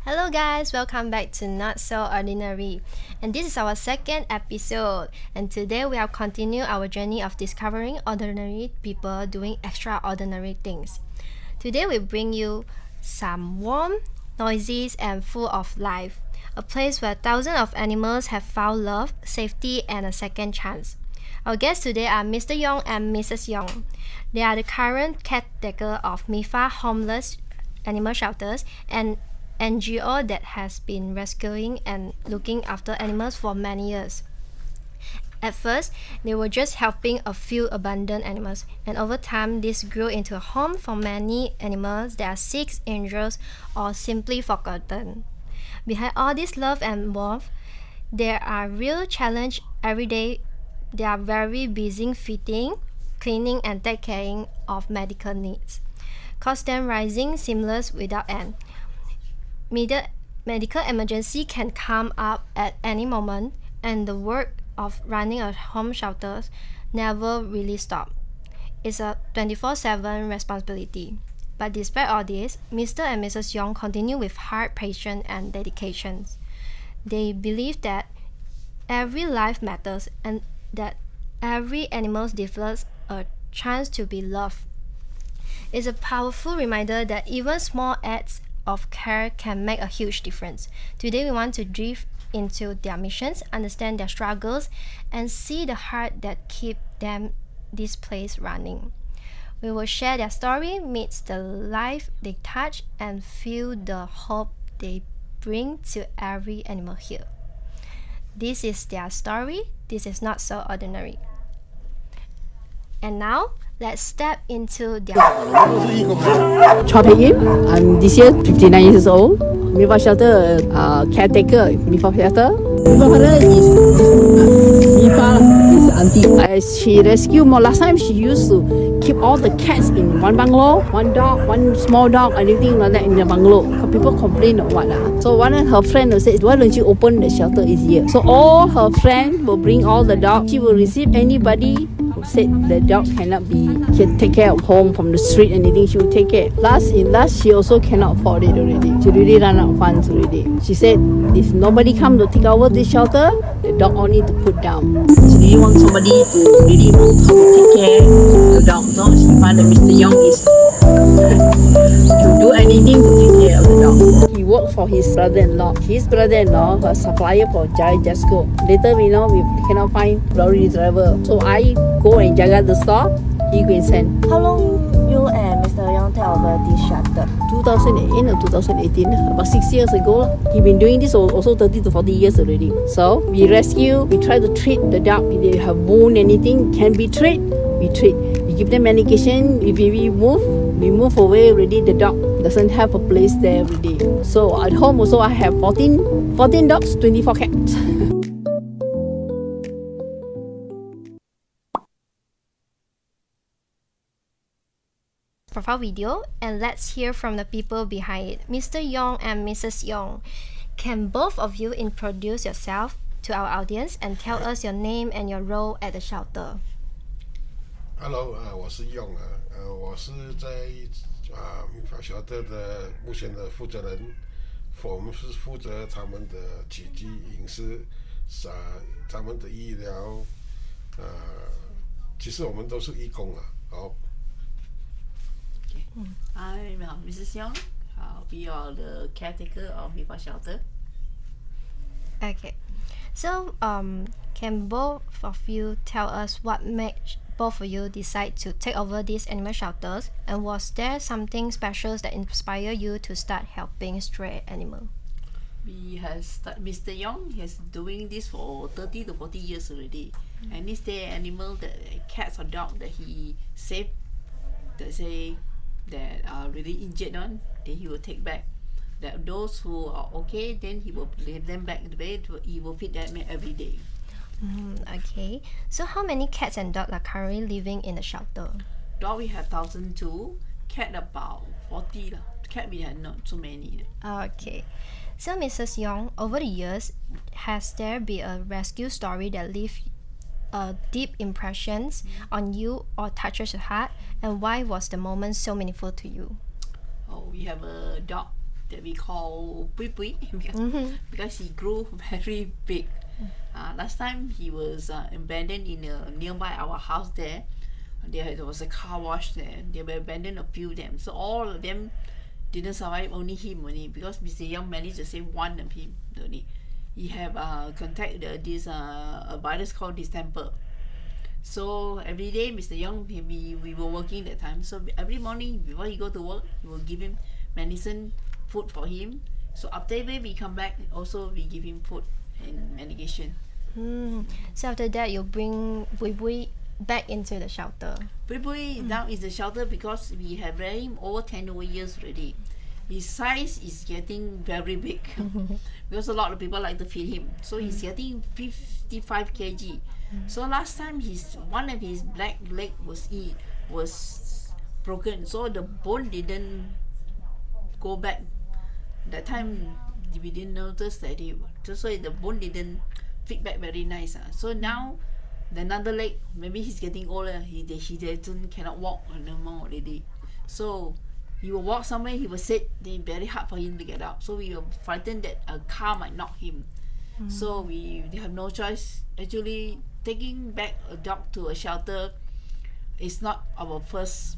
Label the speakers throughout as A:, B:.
A: Hello guys, welcome back to Not So Ordinary, and this is our second episode, and today we have continued our journey of discovering ordinary people doing extraordinary things. Today we bring you some warm, noisy, and full of life, a place where thousands of animals have found love, safety, and a second chance. Our guests today are Mr. Yong and Mrs. Yong. They are the current caretaker of MIFA Homeless Animal Shelters, and NGO that has been rescuing and looking after animals for many years. At first, they were just helping a few abandoned animals, and over time, this grew into a home for many animals that are sick, injured, or simply forgotten. Behind all this love and warmth, there are real challenges every day. They are very busy feeding, cleaning, and taking care of medical needs. Cost them rising seamless without end. Medical emergency can come up at any moment, and the work of running a home shelter never really stops. It's a 24/7 responsibility. But despite all this, Mr. and Mrs. Yong continue with hard patience and dedication. They believe that every life matters and that every animal deserves a chance to be loved. It's a powerful reminder that even small acts of care can make a huge difference. Today we want to dive into their missions, understand their struggles, and see the heart that keep them this place running. We will share their story, meet the life they touch, and feel the hope they bring to every animal here. This is their story. This is not so ordinary. And now, let's step into their
B: Chua Pei I'm this year 59 years old. Mifa Shelter, caretaker, Mifa Shelter. Mifa Shelter is Mifa is auntie. She rescued more. Last time she used to keep all the cats in one bungalow, one dog, one small dog, anything like that in the bungalow. People complain or what. So one of her friends said, why don't you open the shelter easier? So all her friends will bring all the dogs. She will receive anybody who said the dog cannot be can take care of home from the street, anything she will take care. Last she also cannot afford it already. She really ran out of funds already. She said if nobody come to take over this shelter, the dog all need to put down. She really want somebody to really know how to take care of the dog. So she found that Mr. Yong is to do anything to take care of the dog. He worked for his brother-in-law. His brother-in-law was supplier for Jai Jasco. Later we know we cannot find lorry driver. So I go and jaga the store. He go and send.
C: How long you and Mr. Yong take over this shelter?
B: 2008 or 2018, about 6 years ago. He been doing this also 30 to 40 years already. So we rescue, we try to treat the dog. If they have wound, anything can be treated, we treat. We give them medication. If we move away already, the dog doesn't have a place there already. So at home also I have 14 dogs, 24 cats.
A: profile video, and let's hear from the people behind it. Mr. Yong and Mrs. Yong, can both of you introduce yourself to our audience and tell us your name and your role at the shelter?
D: Hello， 我是用我是在MIFA Shelter 的目前的负责人，我们是负责他们的起居饮食，他们的医疗，其实我们都是义工啊。好。
E: I'm Mrs. Young. We are the caretaker of MIFA Shelter.
A: Okay, so can both of you tell us what makes both of you decide to take over these animal shelters, and was there something special that inspired you to start helping stray animals?
E: Mr. Young has doing this for 30 to 40 years already. Any stray animal, that cats or dog that he saved, that say that are really injured on, then he will take back. That those who are okay, then he will leave them back in the bed. He will feed them every day.
A: Okay. So how many cats and dogs are currently living in the shelter?
E: Dog we have 1,002. Cat about 40 lah. Cat we have not so many.
A: Okay. So Mrs. Young, over the years, has there been a rescue story that leave deep impressions on you or touches your heart? And why was the moment so meaningful to you?
E: Oh, we have a dog that we call Pui Pui because he grew very big. Last time he was abandoned in nearby our house there. There was a car wash there. They were abandoned, a few of them. So all of them didn't survive, only him only, because Mr. Young managed to save one of him only. He have contact this a virus called distemper. So every day Mr. Young, we were working that time. So every morning before he go to work, we will give him medicine, food for him. So after we come back, also we give him food and medication.
A: So after that, you bring Bui Bui back into the shelter.
E: Bui Bui now is the shelter because we have him over 10 over years already. His size is getting very big because a lot of people like to feed him. So he's getting 55 kg. So last time one of his black leg was broken. So the bone didn't go back. That time we didn't notice that so the bone didn't fit back very nice. So now the another leg, maybe he's getting older. He cannot walk no more already. So he will walk somewhere, he will sit, then very hard for him to get up. So we were frightened that a car might knock him. So we have no choice. Actually, taking back a dog to a shelter is not our first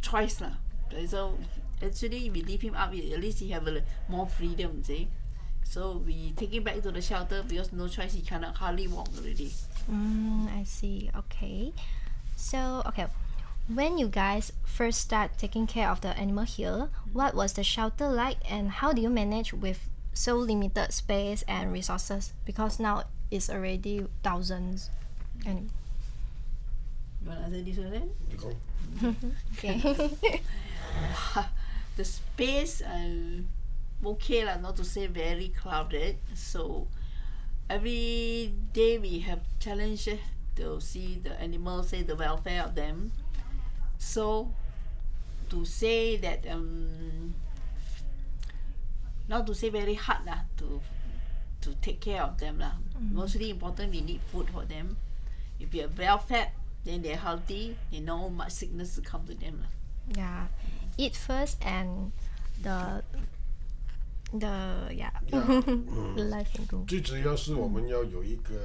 E: choice lah. So actually, we leave him up. At least he have more freedom. See, so we take him back to the shelter because no choice. He cannot hardly walk already.
A: I see. Okay. So when you guys first start taking care of the animal here, what was the shelter like, and how do you manage with so limited space and resources? Because now it's already thousands. And
E: You want to answer this one then?
D: You go.
A: okay.
E: The space, okay lah, not to say very crowded. So every day we have challenge to see the animals, say the welfare of them. So to say that not to say very hard lah to take care of them lah. Mostly important, we need food for them. If we are well fed, then they're healthy. They know much sickness to come to them lah.
A: Yeah, eat first and the life can go.
D: 最主要是我们要有一个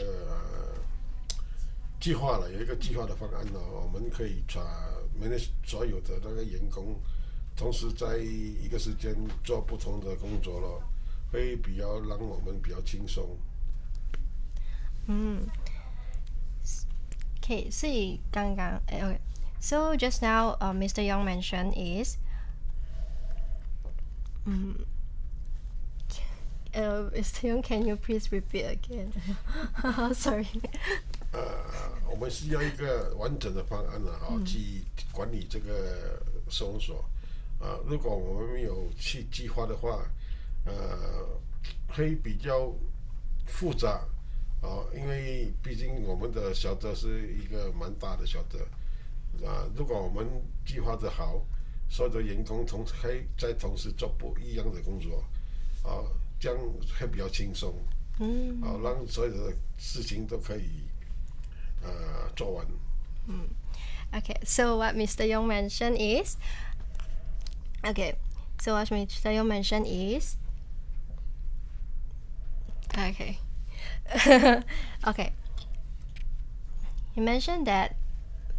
D: 计划了，有一个计划的方案呢，我们可以manage 所有的那个员工，同时在一个时间做不同的工作了，会比较让我们比较轻松。
A: Okay, 所以刚刚okay. So just now, Mr. Young mentioned is, Mr. Young, can you please repeat again? Sorry.
D: 我们是要一个完整的方案去管理这个收容所。如果我们没有去计划的话，会比较复杂。因为毕竟我们的小德是一个蛮大的小德。如果我们计划得好，所有的员工同时做不一样的工作，这样会比较轻松，让所有的事情都可以做完。
A: Okay, so what Mr. Young mentioned is, okay, okay. He mentioned that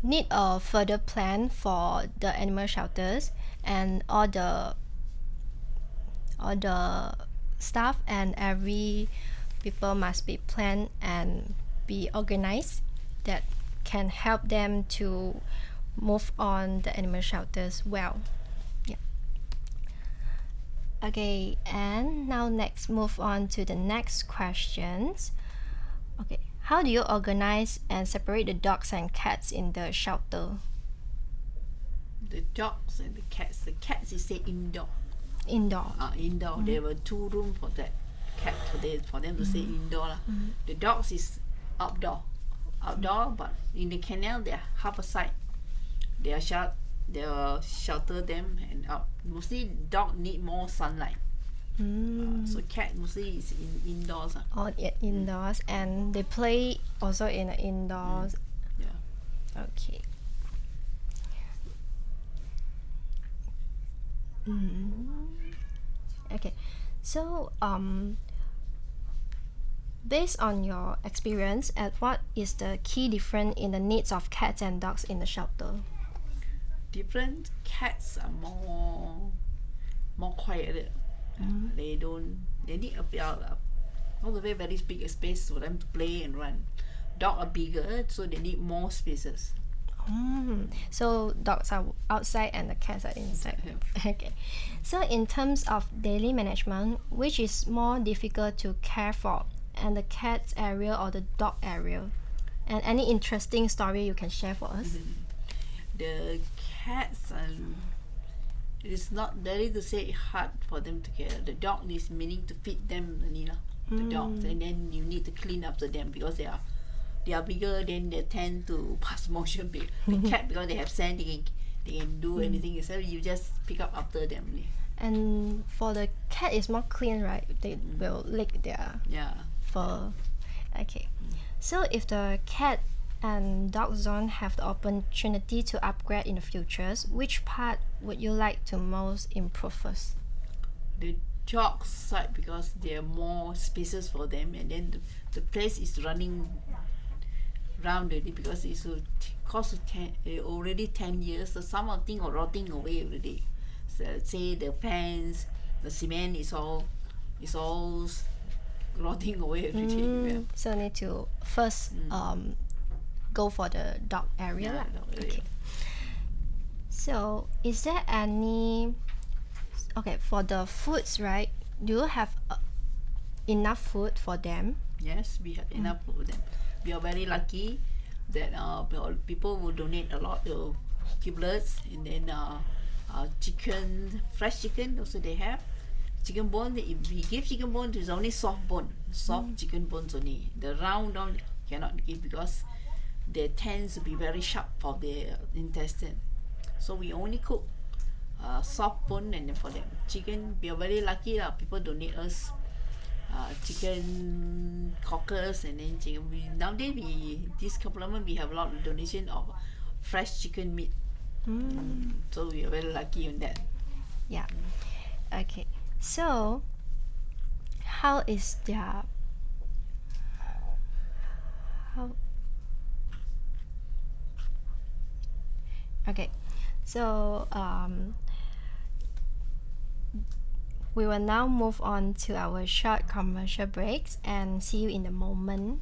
A: need a further plan for the animal shelters, and all the staff and every people must be planned and be organized, that can help them to move on the animal shelters well. Yeah. Okay, and now next move on to the next questions. Okay, how do you organize and separate the dogs and cats in the shelter?
E: The dogs and the cats is stay indoor.
A: Indoor.
E: Indoor. There were 2 rooms for that cat for them to stay indoor lah. The dogs is outdoor, but in the kennel they are half a side. They will shelter them and out. Mostly dog need more sunlight. So cat mostly is indoors.
A: All indoors, and they play also in the indoors.
E: Yeah.
A: Okay. Okay, so based on your experience, what is the key difference in the needs of cats and dogs in the shelter?
E: Different cats are more quiet. They need not a very big space for them to play and run. Dogs are bigger, so they need more spaces.
A: So dogs are outside and the cats are inside. Okay. So in terms of daily management, which is more difficult to care for, and the cat's area or the dog area? And any interesting story you can share for us?
E: The cats it is not very to say hard for them to care. The dog is meaning to feed them, the dogs, and then you need to clean up to them because they are bigger, then they tend to pass motion. The cat, because they have sand, they can do anything, so you just pick up after them.
A: And for the cat, it's more clean, right? They will lick their fur. Okay. So if the cat and dog zone have the opportunity to upgrade in the futures, which part would you like to most improve first?
E: The dog side, because there are more spaces for them, and then the place is running round already because it's already 10 years, so some of things are rotting away already. So say the fence, the cement is all rotting away already. Yeah.
A: So need to first go for the dog area.
E: Yeah, dog area.
A: Okay. So is there any for the foods, right? Do you have enough food for them?
E: Yes, we have enough for them. We are very lucky that people will donate a lot of giblets, and then chicken, fresh chicken also they have. Chicken bone, if we give chicken bone, it's only soft chicken bones only. The round one cannot give because they tend to be very sharp for their intestine. So we only cook soft bone, and then for them chicken, we are very lucky that people donate us chicken cockers, and then chicken. Nowadays this couple of months we have a lot of donation of fresh chicken meat. So we are very lucky on that.
A: Yeah. Okay. So how is their okay. So we will now move on to our short commercial breaks and see you in a moment.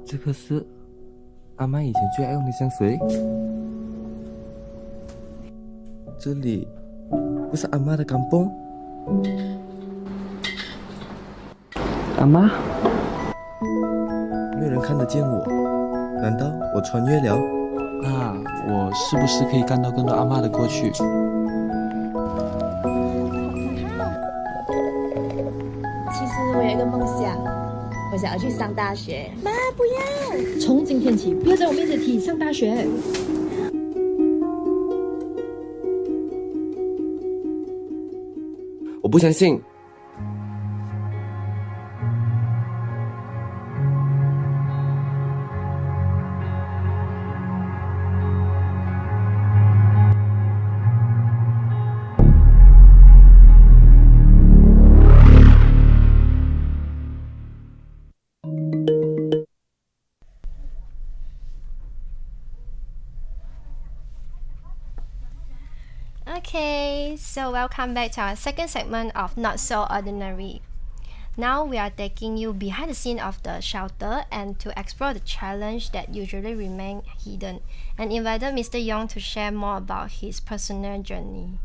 F: 这颗是阿妈以前最爱用的香水。这里不是阿妈的kampung。阿妈，没有人看得见我，难道我穿越了？
G: 那我是不是可以看到更多阿妈的过去？
C: 其实我有一个梦想，我想要去上大学。妈，不要！
H: 从今天起，不要在我面前提上大学。
F: 我不相信。
A: Okay, so welcome back to our second segment of Not So Ordinary. Now we are taking you behind the scene of the shelter and to explore the challenge that usually remain hidden, and invited Mr. Yong to share more about his personal journey.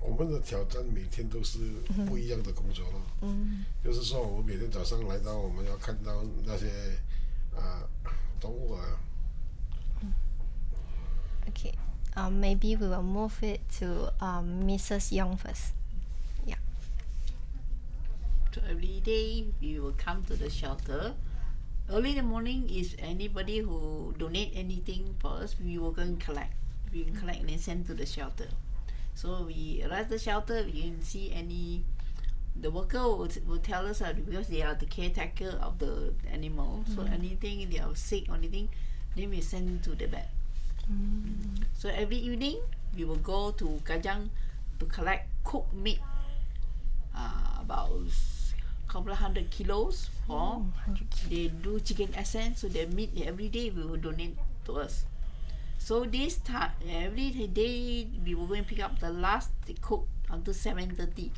D: 我们的挑战每天都是不一样的工作咯。就是说，我们每天早上来到，我们要看到那些动物啊。
A: Okay, maybe we will move it to Mrs. Yong first. Yeah.
E: So every day we will come to the shelter. Early in the morning, if anybody who donate anything for us, we will go and collect. We can collect and then send to the shelter. So we arrive at the shelter, we can see the worker will tell us because they are the caretaker of the animal. So anything they are sick or anything, then we send to the vet. So every evening we will go to Kajang to collect cooked meat, about couple of 100 kilos for
A: 100
E: they do chicken essence, so their meat every day we will donate to us. So this time every day we will go and pick up the last they cook until 7:30.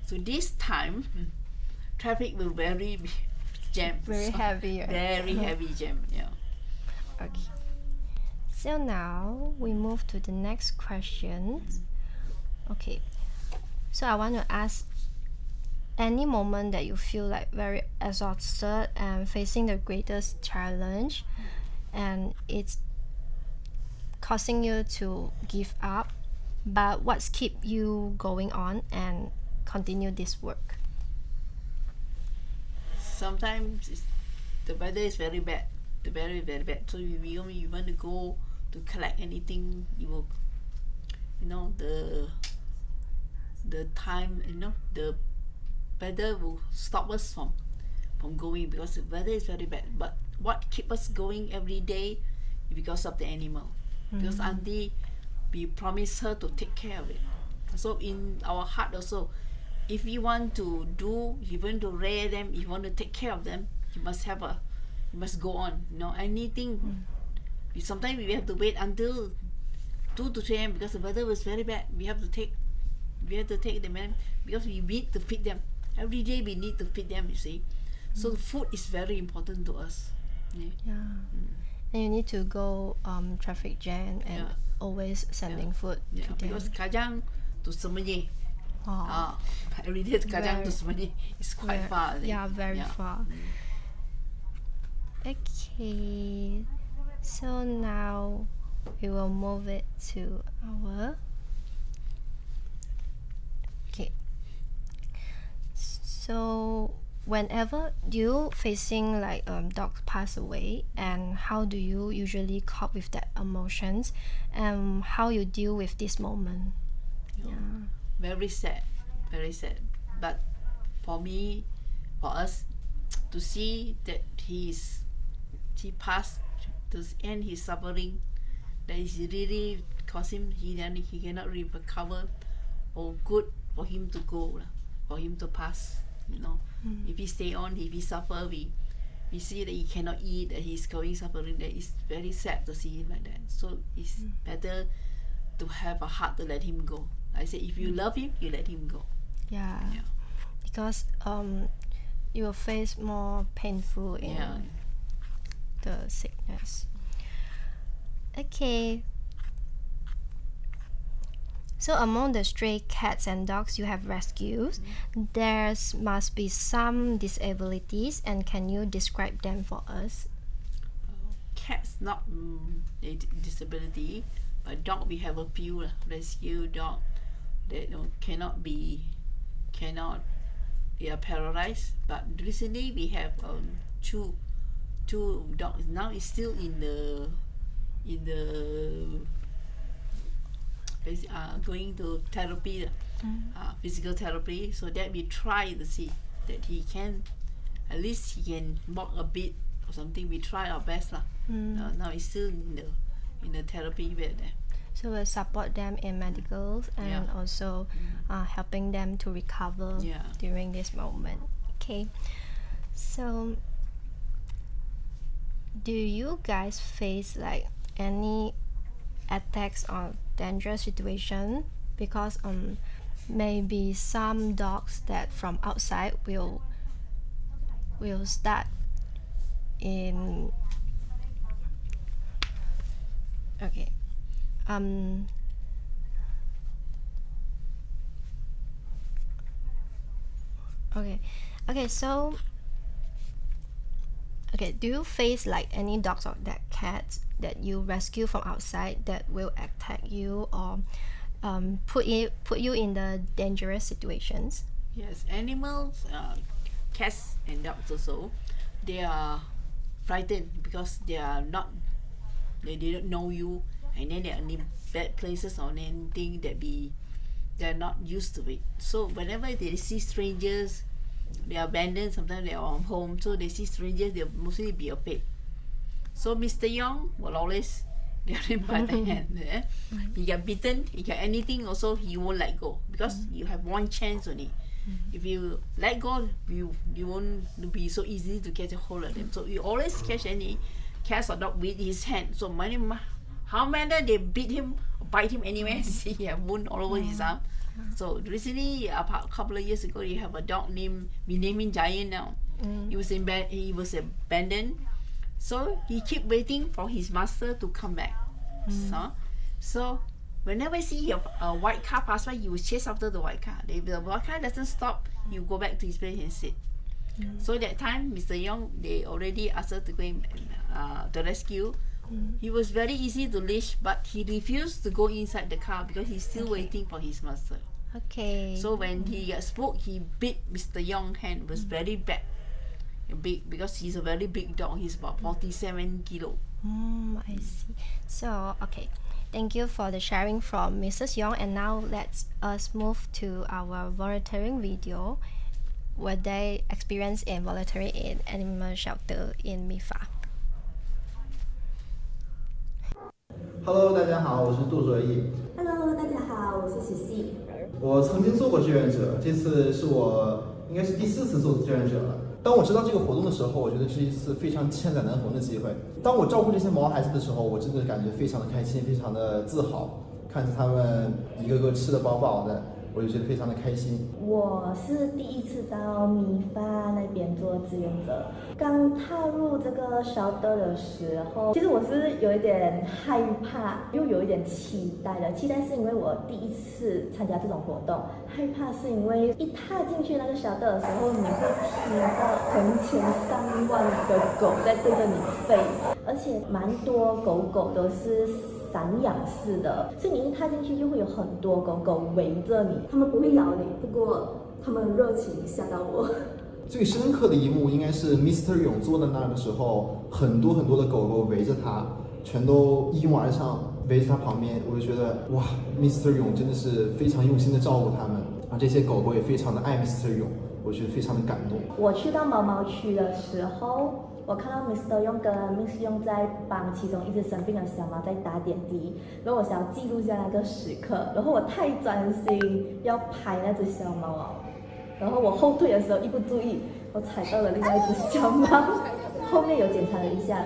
E: So this time traffic will very jam.
A: Very heavy. Right?
E: Very heavy jam. Yeah.
A: Okay. So now we move to the next question. Okay. So I want to ask, any moment that you feel like very exhausted and facing the greatest challenge, and it's causing you to give up, but what's keep you going on and continue this work?
E: Sometimes the weather is very bad. The very bad. So you want to go to collect anything, you will, the time, the weather will stop us from going because the weather is very bad. But what keep us going every day is because of the animal. Because Auntie, we promise her to take care of it. So in our heart also, if you want to rear them, if you want to take care of them, you must go on. Anything. Sometimes we have to wait until 2 to 3 a.m. because the weather was very bad. We have to take the man because we need to feed them. Every day we need to feed them, you see. So food is very important to us.
A: Yeah. And you need to go traffic jam and always sending food to them.
E: Because Kajang to Semenye. Every day Kajang to Semenye is quite far.
A: Yeah, very far. Okay. So now we will move it to our So whenever you facing like dogs pass away, and how do you usually cope with that emotions, and how you deal with this moment?
E: Very sad. But for us to see that he passed to end his suffering, that is really cause him he cannot recover, or good for him to go, for him to pass. If he stay on, if he suffer, we see that he cannot eat, that he's going suffering. That is very sad to see him like that. So it's better to have a heart to let him go. I say, if you love him, you let him go.
A: Yeah. Because you will face more painful in the sickness. Okay. So among the stray cats and dogs you have rescued, there must be some disabilities, and can you describe them for us?
E: Cats not a disability, but dog we have a few rescue dog that they are paralyzed. But recently we have two dogs. Now it's still in the going to therapy, physical therapy, so that we try to see that he can walk a bit or something. We try our best lah. Now he's still in the therapy bed there.
A: So we'll support them in medicals and also helping them to recover during this moment. Okay. So do you guys face like any attacks or dangerous situation, because maybe some dogs that from outside will start in okay so do you face like any dogs or that cats that you rescue from outside that will attack you or put you in the dangerous situations?
E: Yes, animals, cats and dogs also, they are frightened because they didn't know you, and then they are in bad places or anything they're not used to it. So whenever they see strangers, they are abandoned, sometimes they are home, so they see strangers, they'll mostly be afraid. So Mr. Young will always get him by the hand. He get bitten, he get anything also, he won't let go because you have one chance only. If you let go, you won't be so easy to get a hold of them. So you always catch any cat or dog with his hand. So how many they beat him, bite him anywhere, see he have wound all over his arm. So recently, a couple of years ago, you have a dog we name him Giant now. He was abandoned. So he keep waiting for his master to come back. So whenever I see a white car pass by, you will chase after the white car. If the white car doesn't stop, you go back to his place and sit. So that time, Mr. Young, they already asked her to go to rescue. He was very easy to leash, but he refused to go inside the car because he's still waiting for his master. So when he got spooked, he bit Mr. Young's hand. It was very bad. Big, because he's a very big dog. He's about 47 kilo.
A: I see. So thank you for the sharing from Mrs. Young, and now let's move to our volunteering video where they experience in volunteering in animal shelter in MIFA.
I: Hello， 大家好，我是杜卓毅。
C: Hello， 大家好，我是石溪。
I: 我曾经做过志愿者，这次是我应该是第4次做志愿者了。当我知道这个活动的时候，我觉得是一次非常千载难逢的机会。当我照顾这些毛孩子的时候，我真的感觉非常的开心，非常的自豪，看着他们一个个吃得饱饱的，我就觉得非常的开心。
C: 我是第一次到米发那边做志愿者，刚踏入这个shelter的时候，其实我是有一点害怕，又有一点期待的。期待是因为我第一次参加这种活动，害怕是因为一踏进去那个shelter的时候，你会听到成千上万的狗在对着你吠，而且蛮多狗狗都是散养式的，所以你一踏进去就会有很多狗狗围着你，它们不会咬你，不过它们热情吓到我。
I: 最深刻的一幕应该是 Mr. 勇坐在那儿的时候，很多的狗狗围着他，全都一拥而上围着他旁边，我就觉得哇 ，Mr. 勇真的是非常用心的照顾他们，而这些狗狗也非常的爱 Mr. 勇，我觉得非常的感动。
C: 我去到毛毛区的时候，我看到 Mr. 勇跟 Miss 勇在帮其中一只生病的小猫在打点滴，然后我想要记录下那个时刻，然后我太专心要拍那只小猫了，然后我后退的时候一不注意，我踩到了另外一只小猫，后面有检查了一下，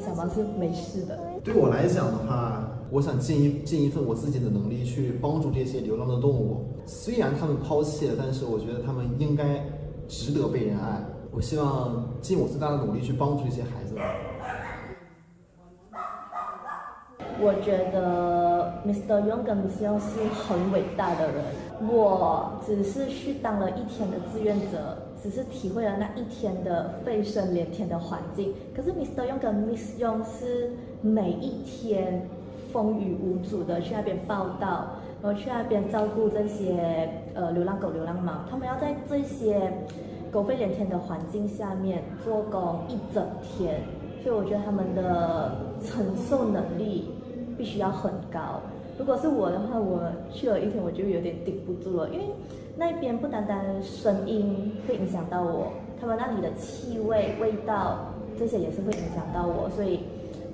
C: 小猫是没事的。
I: 对我来讲的话，我想尽一份我自己的能力去帮助这些流浪的动物，虽然他们抛弃了，但是我觉得他们应该值得被人爱。我希望尽我最大的努力去帮助这些孩子们。
C: 我觉得 Mr. Young 跟 Miss Young 是很伟大的人。我只是去当了1天的志愿者，只是体会了那1天的沸声连天的环境。可是 Mr. Young 跟 Miss Young 是每一天风雨无阻的去那边报道，然后去那边照顾这些流浪狗、流浪猫。他们要在这些狗吠连天的环境下面做工一整天，所以我觉得他们的承受能力必须要很高。如果是我的话，我去了1天我就有点顶不住了，因为那边不单单声音会影响到我，他们那里的气味、味道这些也是会影响到我，所以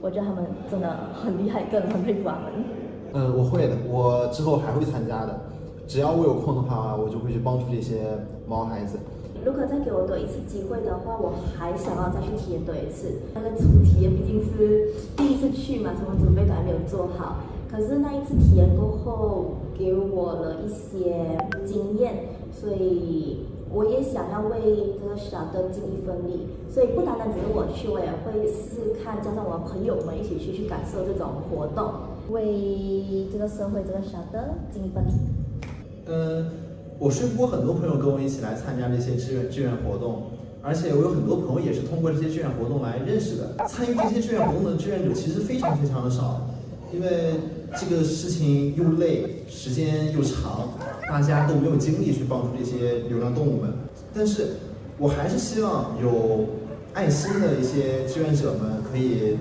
C: 我觉得他们真的很厉害，个人很佩服他们。
I: 我会的，我之后还会参加的，只要我有空的话，我就会去帮助这些毛孩子。
C: 如果再给我多一次机会的话，我还想要再去体验多一次。那个初体验毕竟是第一次去嘛，什么准备都还没有做好。可可是那一次体验过后，给我了一些经验，所以我也想要为这个小的尽一份力。所以不单单只是我去，我也会试试看，加上我的朋友们一起去感受这种活动，为这个社会这个小的尽一份力。
I: 我说服过很多朋友跟我一起来参加这些志愿活动，而且我有很多朋友也是通过这些志愿活动来认识的。参与这些志愿活动的志愿者其实非常的少，因为这个事情又累，时间又长，大家都没有精力去帮助这些流浪动物们。但是我还是希望有爱心的一些志愿者们可以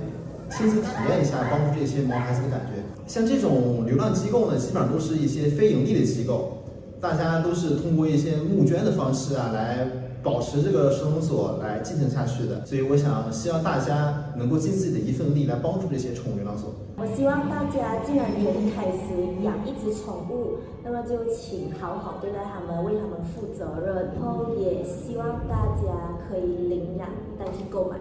I: 亲自体验一下帮助这些毛孩子的感觉。像这种流浪机构呢，基本上都是一些非盈利的机构，大家都是通过一些募捐的方式啊，来保持这个收容所来进行下去的。所以我希望大家能够尽自己的一份力来帮助这些宠物流浪所。
C: 我希望大家既然决定开始养一只宠物，那么就请好好对待它们，为它们负责任。然后也希望大家可以领养代替购买。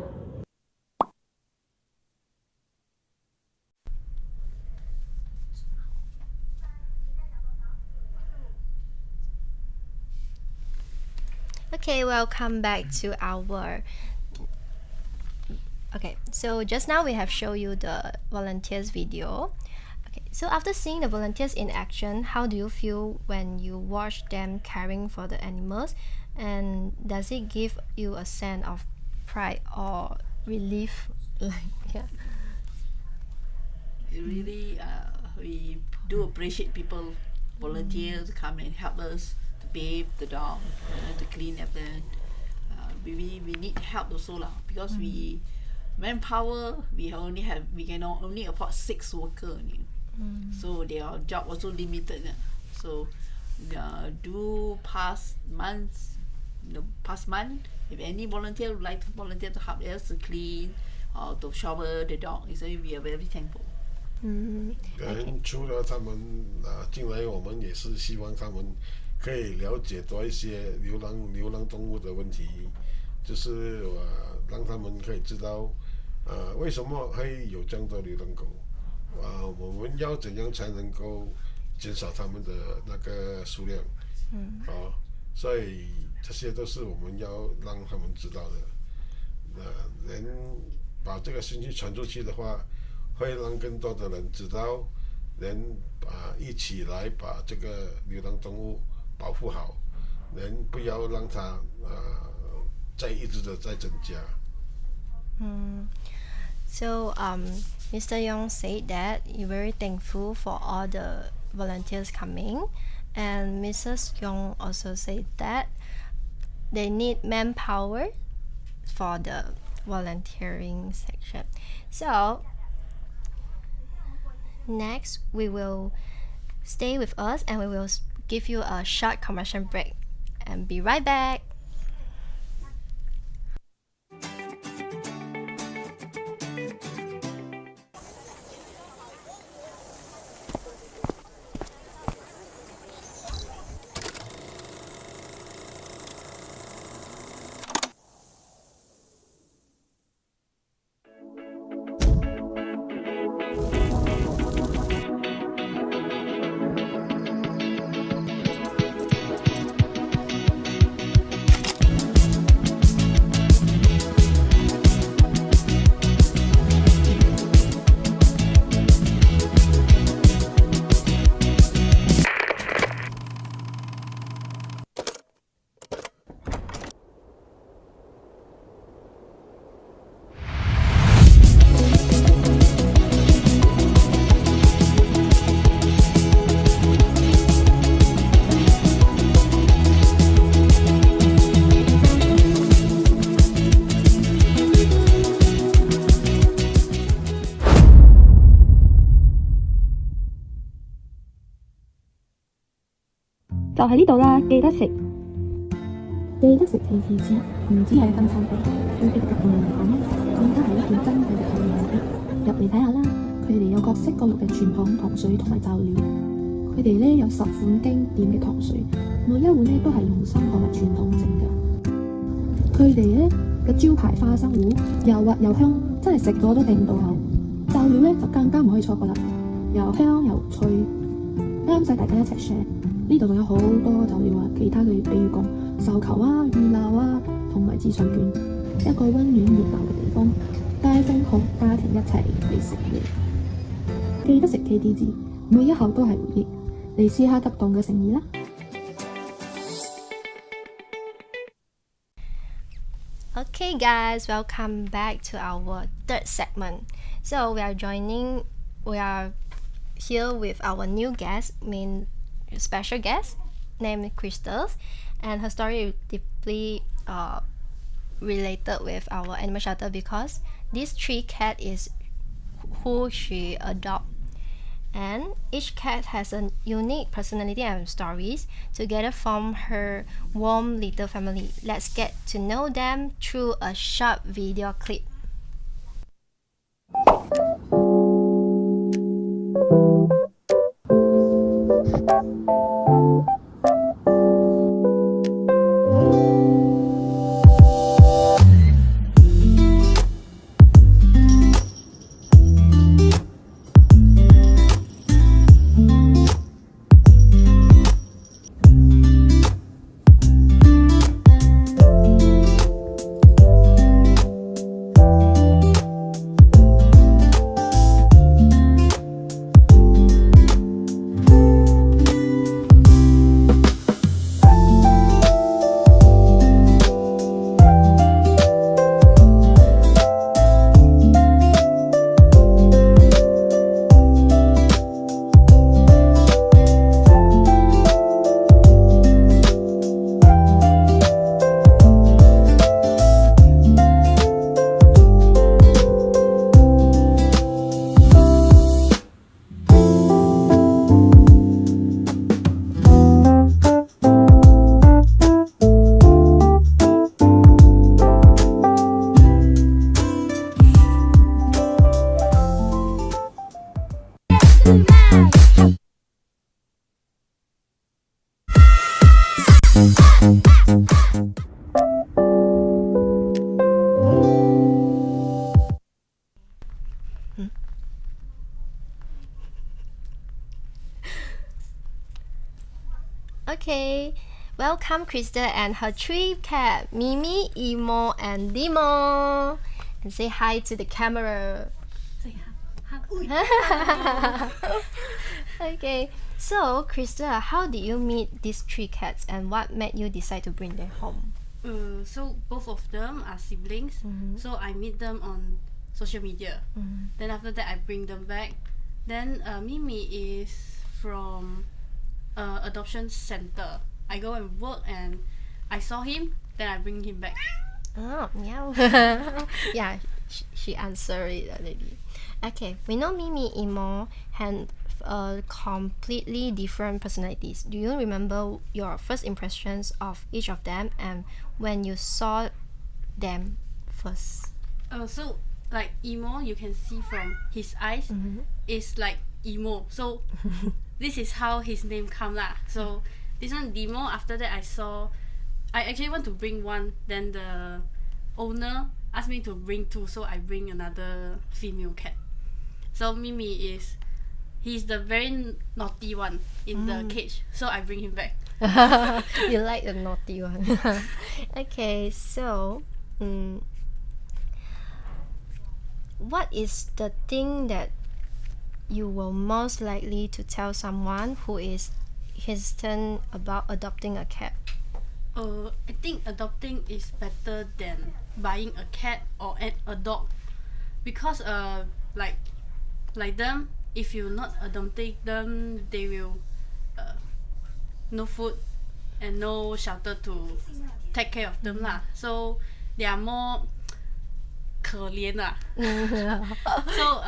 A: Okay, welcome back to our. Okay, so just now we have shown you the volunteers video. Okay, so after seeing the volunteers in action, how do you feel when you watch them caring for the animals? And does it give you a sense of pride or relief? Yeah.
E: Really, we do appreciate people volunteer to come and help us to bathe the dog, to clean up the. We need help also lah, because we manpower we can only afford 6 workers only. So their job also limited. So do past month, if any volunteer would like to volunteer to help us to clean or to shower the dog, so we are very thankful.
D: 除了他们进来，我们也是希望他们可以了解多一些流浪动物的问题，就是让他们可以知道为什么会有这样多流浪狗，我们要怎样才能够减少他们的那个数量，所以这些都是我们要让他们知道的。能把这个信息传出去的话，会让更多的人知道，能一起来把这个流浪动物保护好，能不要让它一直的在增加。
A: So Mr. Yong said that you're very thankful for all the volunteers coming, and Mrs. Yong also said that they need manpower for the volunteering section. So next we will stay with us and we will give you a short commercial break and be right back.
H: 就喺呢度啦，記得食。記得食四次先，唔止係分餐飯，對別嘅同人嚟講，更加係一件珍貴嘅體驗。入嚟睇下啦，佢哋有各式各樣嘅傳統糖水同埋醬料。佢哋咧有10款經典嘅糖水，每一碗咧都係用心同埋傳統整㗎。佢哋咧嘅招牌花生糊又滑又香，真係食咗都定唔到口。醬料咧就更加唔可以錯過啦。又香又脆，啱晒大家一齊 share。呢度仲有好多酒料啊，其他嘅比如講壽球啊、乳酪啊，同埋紫水卷，一個溫暖熱鬧嘅地方，帶風同家庭一齊嚟食嘢。記得食 KD 字，每一口都係回憶。嚟試下急凍嘅誠意啦！
A: Okay, guys, welcome back to our third segment. So we are here with our new guest, special guest named Crystal, and her story is deeply related with our animal shelter because this tree cat is who she adopted. And each cat has a unique personality and stories together form her warm little family. Let's get to know them through a short video clip. Okay, welcome Krista and her three cat, Mimi, Emo, and Dimo. And say hi to the camera.
E: Say hi.
A: Okay, so Krista, how did you meet these three cats and what made you decide to bring them home?
E: So both of them are siblings. So I meet them on social media. Then after that I bring them back. Then Mimi is from adoption center. I go and work and I saw him. Then I bring him back.
A: Oh, yeah. Yeah, she answered it already. Okay, we know Mimi Emo had completely different personalities. Do you remember your first impressions of each of them and when you saw them first?
E: So like Emo, you can see from his eyes, is like emo. So this is how his name come lah. So this one Demo. After that, I actually want to bring one. Then the owner asked me to bring two, so I bring another female cat. So Mimi he's the very naughty one in the cage. So I bring him back.
A: You like the naughty one. Okay, so what is the thing that you will most likely to tell someone who is hesitant about adopting a cat?
E: I think adopting is better than buying a cat or a dog, because like them, if you not adopting them, they will no food and no shelter to take care of them lah. So they are more 可怜lah. So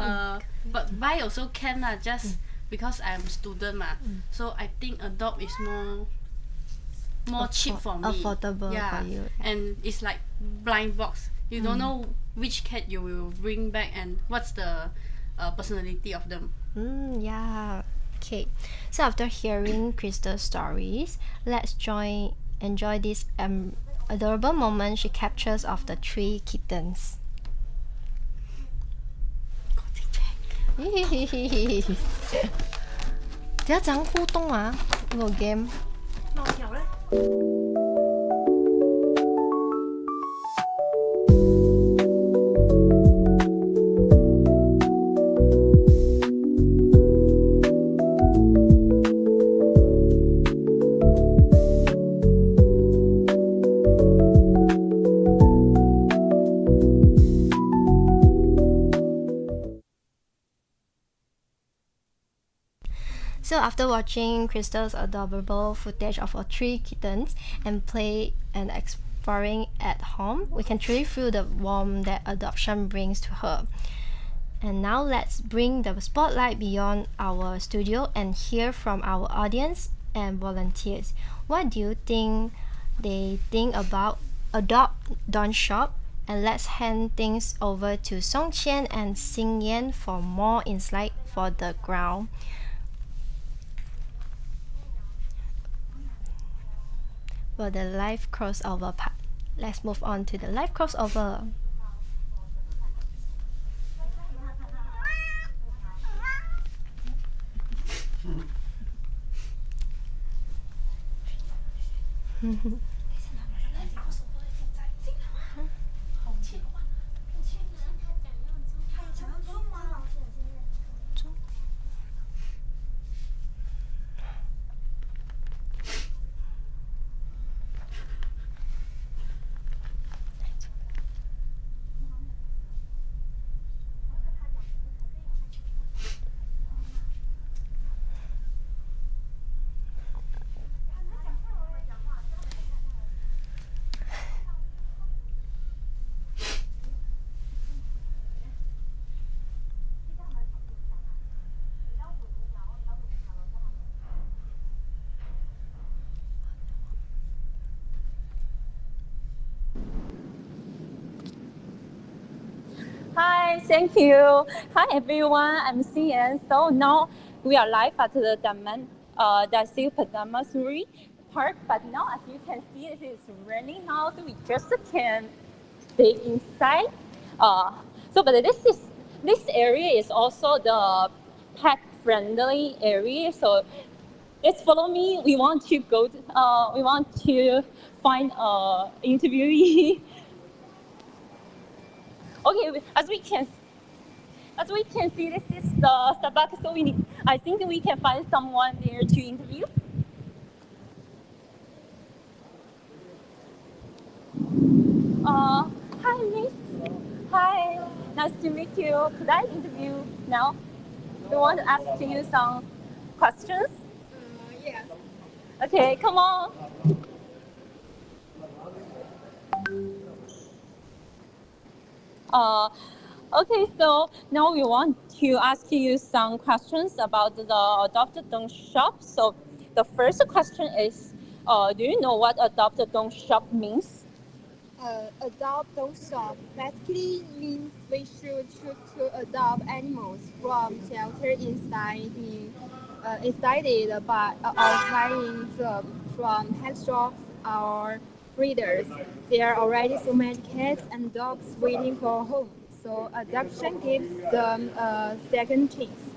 E: but buy also can lah, just because I'm student ma. So I think adopt is more cheap for me.
A: Affordable
E: yeah.
A: for you.
E: And it's like blind box. You don't know which cat you will bring back and what's the personality of them.
A: Yeah. Okay. So after hearing Crystal's stories, let's enjoy this adorable moment she captures of the three kittens. 等下怎样互动啊？那个 game。
C: 猫条嘞？
A: So after watching Crystal's adorable footage of her 3 kittens and play and exploring at home, we can truly feel the warmth that adoption brings to her. And now let's bring the spotlight beyond our studio and hear from our audience and volunteers. What do you think they think about Adopt Don't Shop? And let's hand things over to Song Qian and Xing Yan for more insight for the ground. For the live crossover part. Let's move on to the live crossover.
J: Hi, thank you. Hi, everyone. I'm Cian. So now we are live at the Dasil Padamasuri Park. But now, as you can see, it is raining now, so we just can't stay inside. But this area is also the pet-friendly area. So let's follow me. We want to go. We want to find a interviewee. Okay, as we can see, this is the Starbucks. So I think we can find someone there to interview. Hi, Miss. Hi, nice to meet you. Could I interview now? We want to ask you some questions.
K: Yes.
J: Okay, come on. Okay, so now we want to ask you some questions about the Adopt Don't Shop. So the first question is, do you know what Adopt Don't Shop means?
K: Adopt don't shop basically means we should choose to adopt animals from shelter instead but buying them from pet shops or breeders. There are already so many cats and dogs waiting for a home, so adoption gives them a second chance.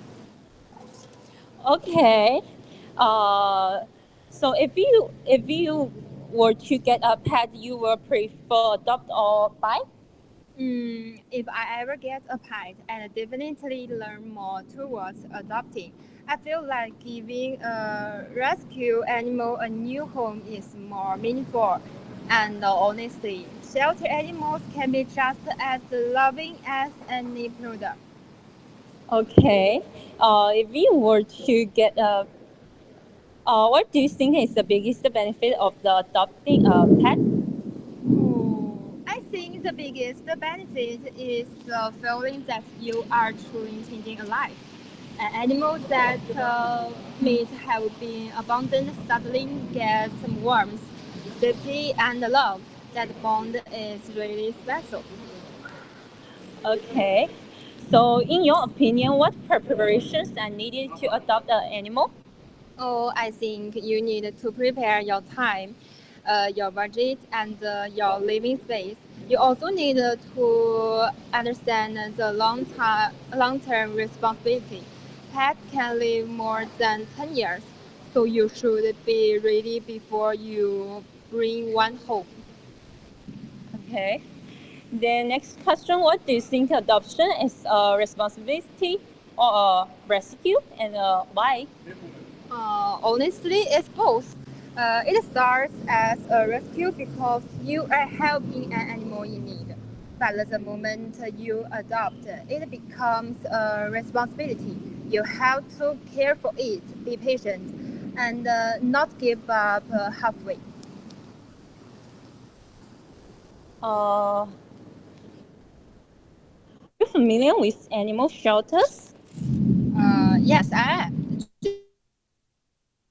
J: Okay. So if you were to get a pet, you will prefer adopt or buy?
K: If I ever get a pet, and definitely learn more towards adopting. I feel like giving a rescue animal a new home is more meaningful. And honestly, shelter animals can be just as loving as any product.
J: Okay. If you were to get a, what do you think is the biggest benefit of the adopting a pet?
K: I think the biggest benefit is the feeling that you are truly changing a life. An animal that may have been abandoned suddenly gets some warmth, safety, and love. That bond is really special.
J: Okay. So, in your opinion, what preparations are needed to adopt an animal?
K: Oh, I think you need to prepare your time. your budget and your living space. You also need to understand the long-term responsibility. Pets can live more than 10 years, so you should be ready before you bring one home.
J: Okay. The next question, what do you think adoption is a responsibility or a rescue, and why?
K: Honestly, it's both. It starts as a rescue because you are helping an animal in need. But the moment you adopt, it becomes a responsibility. You have to care for it, be patient, and not give up halfway.
J: Are you familiar with animal shelters?
K: Yes, I am.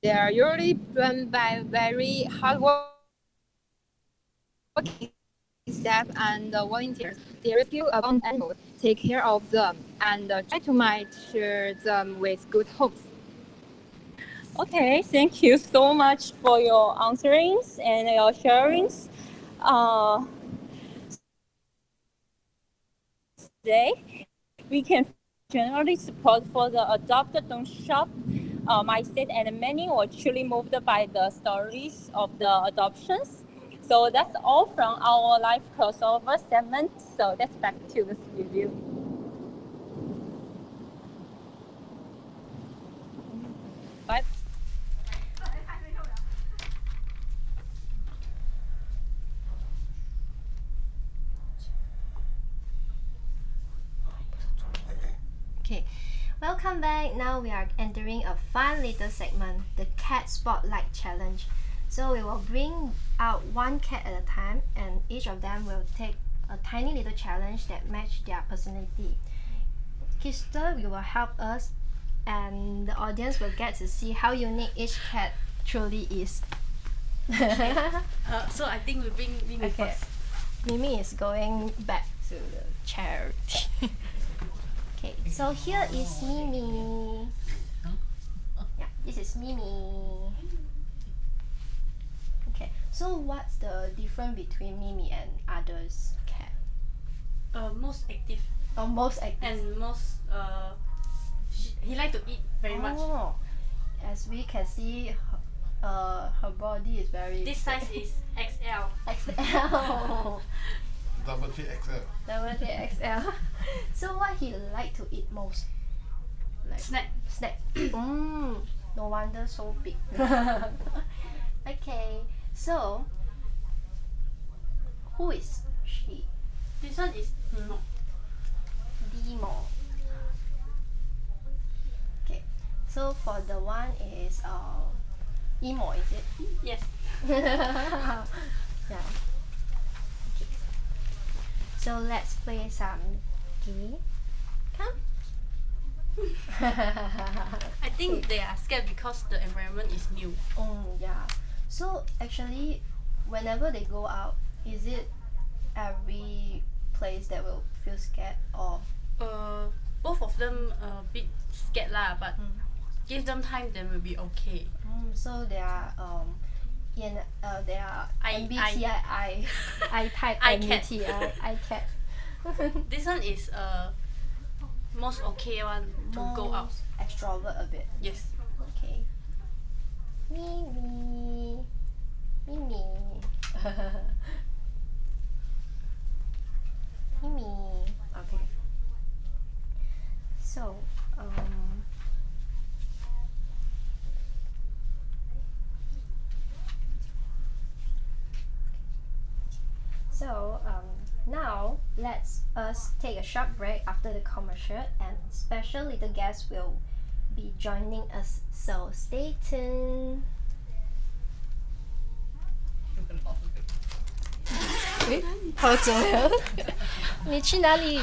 K: They are usually run by very hardworking staff and volunteers. They rescue abandoned animals, take care of them, and try to match them with good homes.
J: Okay, thank you so much for your answerings and your sharings. Today, we can generally support for the adopted don't shop mindset, and many were truly moved by the stories of the adoptions. So that's all from our live crossover segment. So that's back to the studio. Bye.
A: Okay, welcome back. Now we are entering a fun little segment, the Cat Spotlight Challenge. So we will bring out one cat at a time, and each of them will take a tiny little challenge that match their personality. Kister will help us, and the audience will get to see how unique each cat truly is.
E: So I think we bring Mimi
A: Okay,
E: first.
A: Mimi is going back to the charity. Okay, so here is Mimi. Yeah, this is Mimi. Okay, so what's the difference between Mimi and others cat?
E: Most active
A: Most active.
E: and most he like to eat very much.
A: Oh, as we can see, her body is very
E: This size is XL.
A: XL.
D: Double XL.
A: Double XL. So what he like to eat most? Like
E: Snack.
A: snack. No wonder so big. Okay, so who is she?
E: This one is no.
A: Demo. Okay, so for the one is emo, is it?
E: Yes.
A: Yeah. Okay. So let's play some game. Come.
E: I think they are scared because the environment is new.
A: Yeah. So actually, whenever they go out, is it every place that will feel scared or?
E: Both of them a bit scared lah, but give them time, then will be okay.
A: So they are they are MBTI I type
E: I-cat.
A: MBTI I cat.
E: This one is most okay one to go out.
A: Extrovert a bit.
E: Yes.
A: Okay. Mimi. Mimi. Mimi. Okay. So, now let's us take a short break after the commercial, and special little guests will be joining us. So stay tuned. 诶，好久了，你去哪里？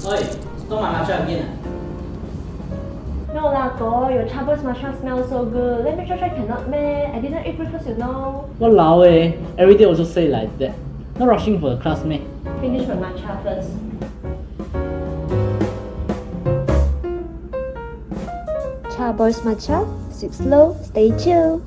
L: Oi, stole my matcha again.
C: No lah, go. Your Starbucks matcha smells so good. Let me try. Cannot, man. I didn't eat breakfast, you know.
L: Walao eh, every day also say like that. Not rushing for the class, mate.
C: Finish my matcha first.
H: Starbucks matcha, sip slow, stay chill.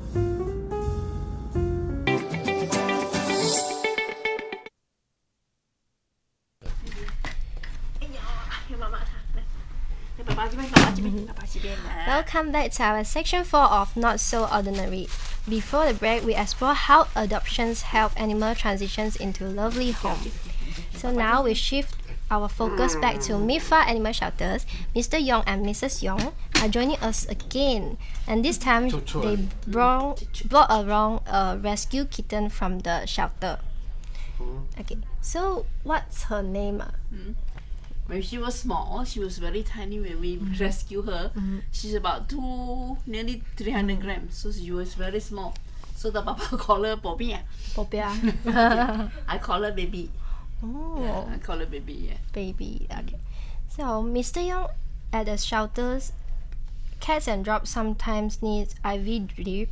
A: Welcome back to our section 4 of Not So Ordinary. Before the break, we explore how adoptions help animal transitions into lovely home. So now we shift our focus back to MIFA Animal Shelters. Mr. Yong and Mrs. Yong are joining us again, and this time they brought along a rescue kitten from the shelter. Okay, so what's her name?
E: When she was small, she was very tiny when we rescued her. She's about nearly 300 grams, so she was very small. So the papa call her Bobby. I call her baby.
A: Oh,
E: Yeah, I call her baby. Yeah.
A: baby. Okay. So, Mr. Young, at the shelters, cats and dogs sometimes need IV drip.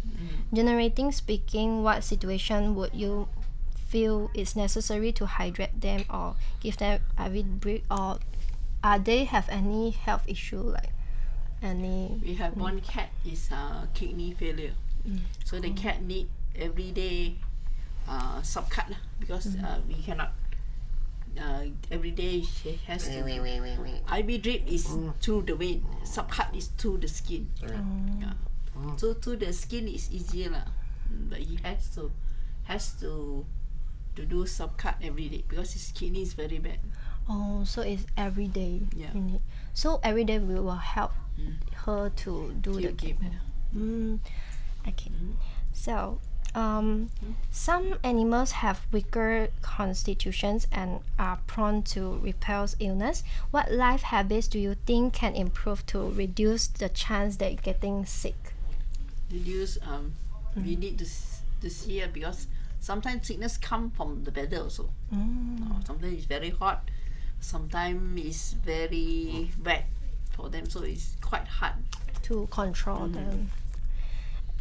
A: Generating speaking, what situation would you feel is necessary to hydrate them or give them IV drip, or are they have any health issue like any?
E: We have one cat is kidney failure, so the cat need everyday subcut lah, because we cannot. Every day she has to. IV drip is through the vein, subcut is through the skin. Yeah. So through the skin is easier lah, but he has to do subcut every day because his kidney is very bad.
A: Oh, so it's every day.
E: Yeah.
A: you need. So every day we will help her to do the
E: Keep
A: keep. Okay. So some animals have weaker constitutions and are prone to repel illness. What life habits do you think can improve to reduce the chance that getting sick?
E: Reduce. We need to see it because sometimes sickness come from the weather also. Sometimes it's very hot, sometimes it's very wet for them, so it's quite hard
A: to control them.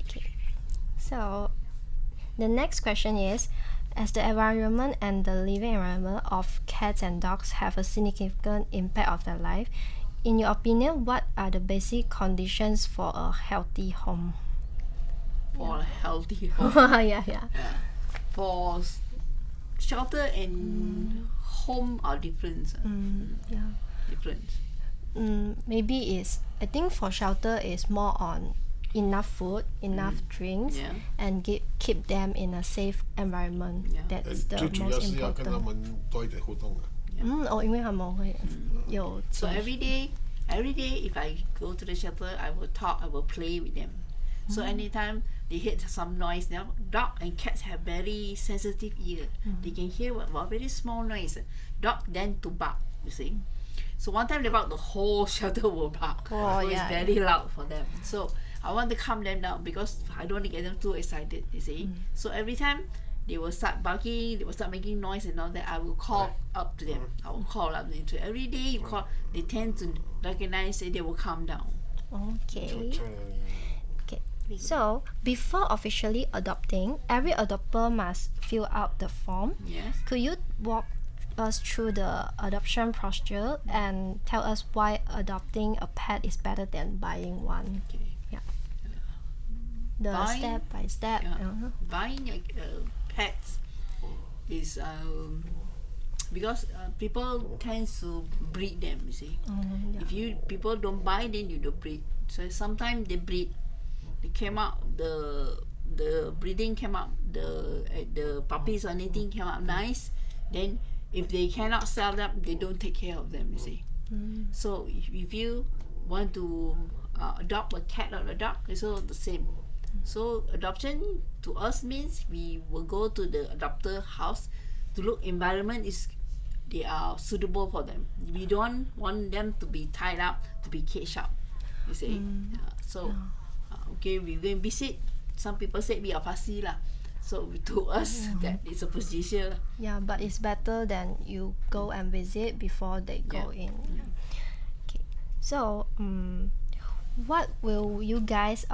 A: Okay. So the next question is, as the environment and the living environment of cats and dogs have a significant impact of their life, in your opinion, what are the basic conditions for a healthy home?
E: For a healthy home.
A: yeah.
E: For shelter and home are different. Different.
A: Maybe I think for shelter is more on enough food, enough drinks, and keep them in a safe environment. That's the most important.
D: 多一点互动。
A: 因为他们会有。
E: So every day if I go to the shelter, I will talk, I will play with them. So anytime they hear some noise, now dog and cats have very sensitive ear. They can hear what very small noise. Dog then to bark, you see. So one time they bark, the whole shelter will bark. So it's very loud for them. So I want to calm them down because I don't want to get them too excited, you see. So every time they will start barking, they will start making noise and all that, I will call up to them. I will call up them. Every day you call, they tend to recognize it, they will calm down.
A: Okay. So, before officially adopting, every adopter must fill out the form.
E: Yes.
A: Could you walk us through the adoption procedure and tell us why adopting a pet is better than buying one?
E: Okay.
A: Yeah. The
E: Buying-
A: step by step.
E: Buying pets is because people tend to breed them, you see. If people don't buy, then you don't breed. So sometimes they breed. They came out, the breeding came out, the puppies or anything came out nice. Then if they cannot sell them, they don't take care of them, you see. So if you want to adopt a cat or a dog, it's all the same. So adoption to us means we will go to the adopter house to look environment they are suitable for them. We don't want them to be tied up, to be caged up, you see. So okay, we go and visit. Some people say we are fussy lah. So to us, that is a procedure.
A: Yeah, but it's better than you go and visit before they go in. Okay. So, what will you guys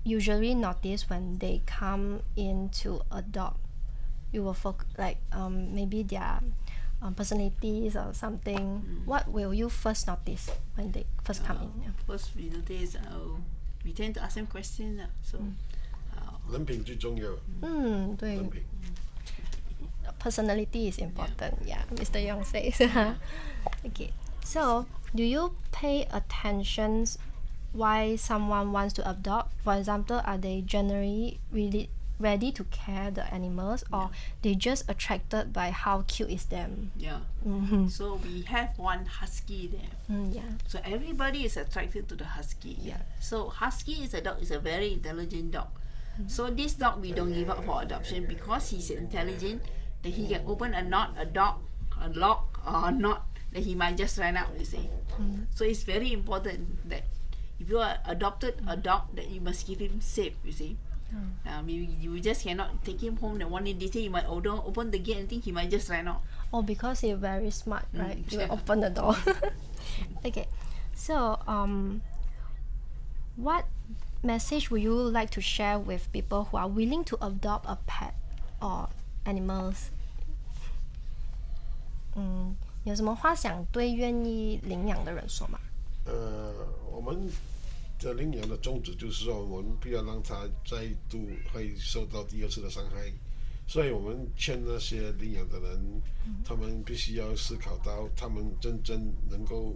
A: usually notice when they come in to adopt? You will maybe their personalities or something. What will you first notice when they first come in? Yeah.
E: First we notice, we tend to ask them questions. So.
D: 人品最重要。
A: 对。
D: 人品。
A: Personality is important. Yeah, Mr. Yong says. Okay. So, do you pay attention why someone wants to adopt? For example, are they generally really ready to care the animals, or they just attracted by how cute is them?
E: Yeah. So we have one husky there.
A: Yeah.
E: So everybody is attracted to the husky.
A: Yeah.
E: So husky is a very intelligent dog. So this dog we don't give up for adoption because he's intelligent. That he can open a knot, a lock, or a knot. That he might just run out. You see. So it's very important that if you are adopted a dog, that you must keep him safe. You see. You just cannot take him home. And one day they say you might open the gate and think he might just run out.
A: Oh, because he's very smart, right? You open the door. Okay. So what message would you like to share with people who are willing to adopt a pet or animals? 有什么话想对愿意领养的人说吗？
D: 我们的领养的宗旨就是说，我们不要让它再度会受到第二次的伤害，所以我们劝那些领养的人，他们必须要思考到，他们真正能够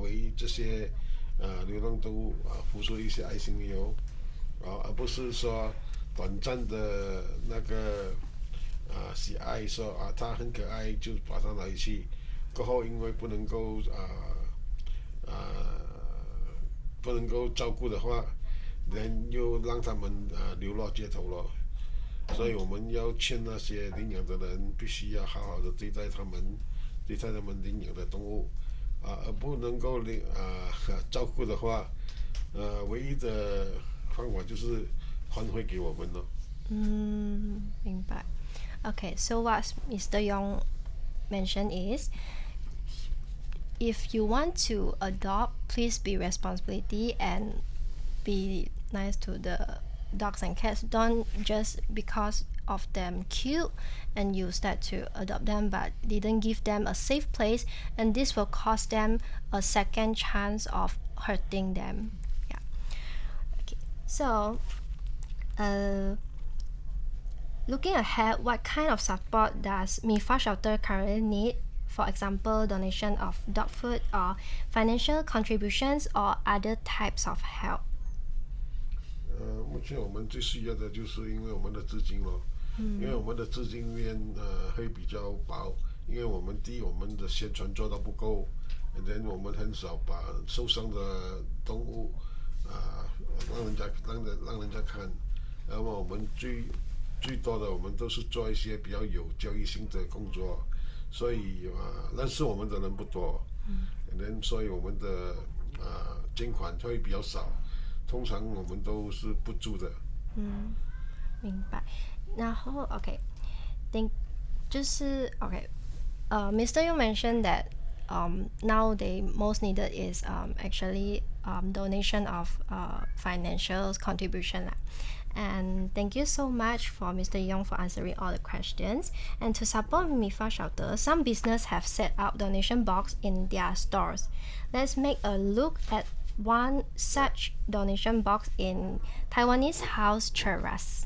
D: 为这些流浪动物付出一些爱心油，而不是说短暂的那个喜爱，说它很可爱就把它拿回去，过后因为不能够不能够照顾的话，人又让他们流落街头了。所以我们要劝那些领养的人，必须要好好的对待他们领养的动物，而不能够照顾的话，唯一的方法就是还回给我们了。
A: 明白。Okay, so what Mr. Yong mentioned is, if you want to adopt, please be responsibility and be nice to the dogs and cats. Don't just because of them cute and you start to adopt them, but didn't give them a safe place, and this will cost them a second chance of hurting them. Yeah. Okay. So, looking ahead, what kind of support does MIFA shelter currently need? For example, donation of dog food or financial contributions or other types of help.
D: 目前我们最需要的就是因为我们的资金咯，因为我们的资金面会比较薄，因为我们第一我们的宣传做到不够，然后我们很少把受伤的动物让人家看，然后我们最多的我们都是做一些比较有教育性的工作，所以认识我们的人不多，所以我们的捐款会比较少。通常我们都是不住的。
A: 明白。然后 Mr. Yu mentioned that now the most needed is actually donation of financial contribution. And thank you so much for Mr. Yong for answering all the questions. And to support MIFA shelter, some business have set up donation box in their stores. Let's make a look at one such donation box in Taiwanese House Cheras.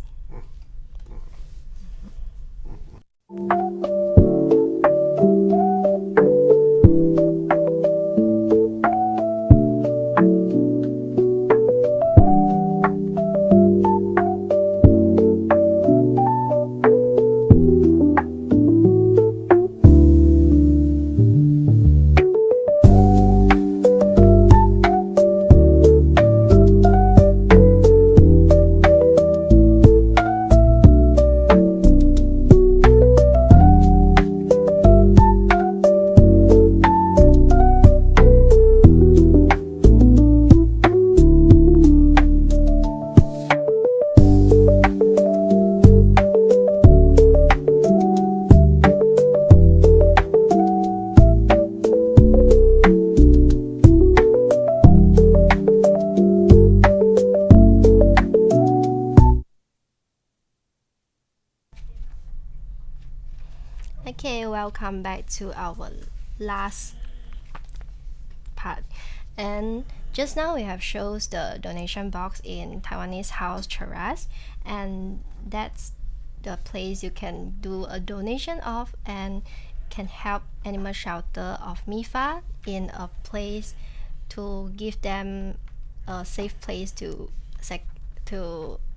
A: welcome back to our last part. And just now we have shows the donation box in Taiwanese house Cheras, and that's the place you can do a donation of and can help animal shelter of MIFA in a place to give them a safe place to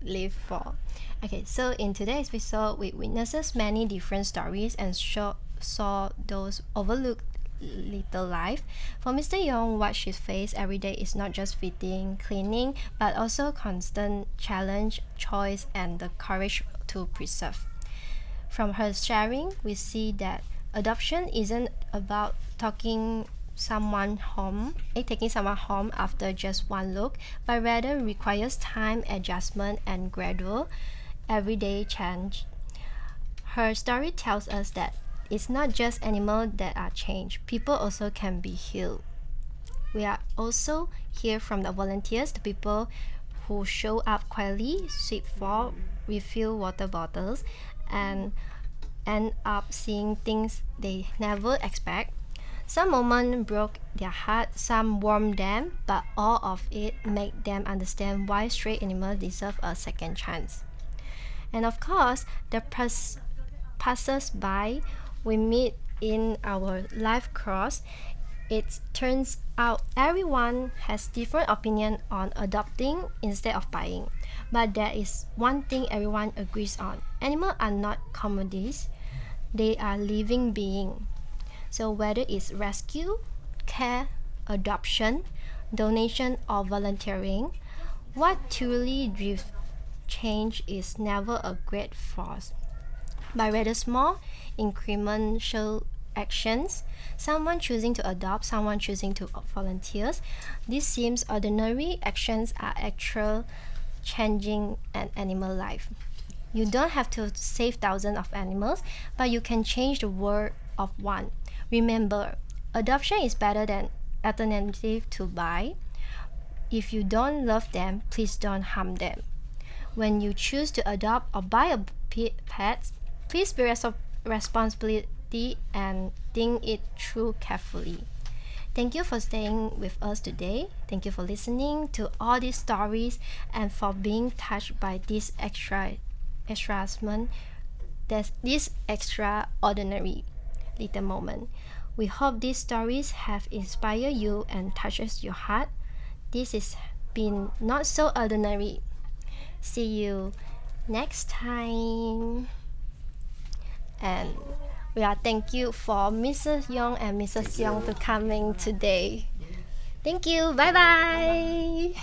A: live for. Okay, so in today's episode we witnesses many different stories and saw those overlooked little life. For Mr. Young, what she faced every day is not just feeding, cleaning, but also constant challenge, choice, and the courage to preserve. From her sharing, we see that adoption isn't about taking someone home after just one look, but rather requires time, adjustment, and gradual everyday change. Her story tells us that it's not just animals that are changed, people also can be healed. We are also hear from the volunteers, the people who show up quietly, sweep floor, refill water bottles, and end up seeing things they never expect. Some moments broke their heart, some warmed them, but all of it made them understand why stray animals deserve a second chance. And of course, the passers-by we meet in our life course, it turns out everyone has different opinion on adopting instead of buying. But there is one thing everyone agrees on. Animals are not commodities, they are living beings. So whether it's rescue, care, adoption, donation, or volunteering, what truly drives change is never a great force, but rather small, incremental actions. Someone choosing to adopt, someone choosing to volunteer. These seems ordinary actions are actual changing an animal life. You don't have to save thousands of animals, but you can change the world of one. Remember, adoption is better than alternative to buy. If you don't love them, please don't harm them. When you choose to adopt or buy a pet, please be responsibility and think it through carefully. Thank you for staying with us today. Thank you for listening to all these stories and for being touched by this extraordinary little moment. We hope these stories have inspired you and touches your heart. This has been Not So Ordinary. See you next time. And we are thank you for Mrs. Young and Mrs. Young to coming today. Thank you. Bye bye.